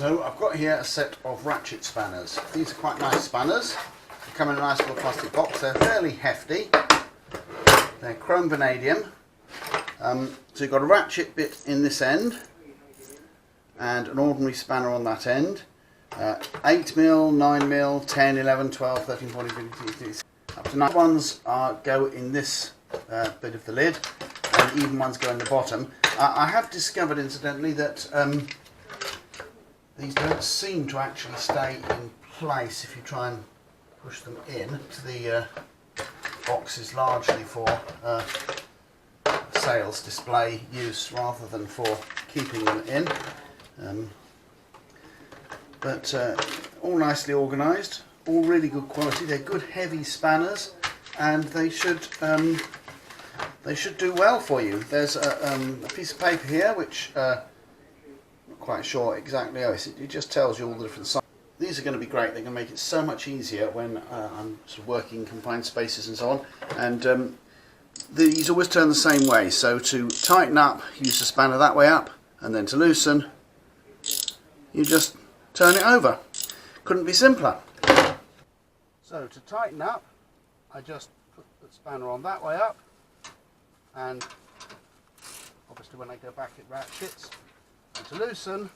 So I've got here a set of Ratchet spanners. These are quite nice spanners. They come in a nice little plastic box. They're fairly hefty. They're chrome vanadium. So you've got a ratchet bit in this end and an ordinary spanner on that end. 8mm, 9mm, 10, 11, 12, 13, 14, 15, 16. Up to 9 ones go in this bit of the lid, and even ones go in the bottom. I have discovered incidentally that these don't seem to actually stay in place if you try and push them in. The box is largely for sales display use rather than for keeping them in. But all nicely organised, all really good quality. They're good heavy spanners, and they should do well for you. There's a piece of paper here which not quite sure exactly. Oh, it just tells you all the different sizes. These are going to be great. They're going to make it so much easier when I'm sort of working in confined spaces and so on. And these always turn the same way. So to tighten up, use the spanner that way up, and then to loosen, you just turn it over. Couldn't be simpler. So to tighten up, I just put the spanner on that way up, and obviously when I go back it ratchets. And to loosen,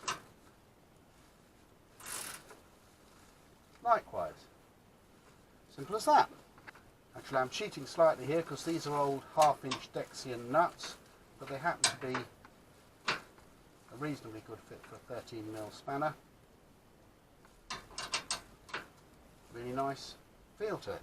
likewise. Simple as that. Actually, I'm cheating slightly here because these are old 1/2-inch Dexian nuts, but they happen to be a reasonably good fit for a 13mm spanner. Really nice feel to it.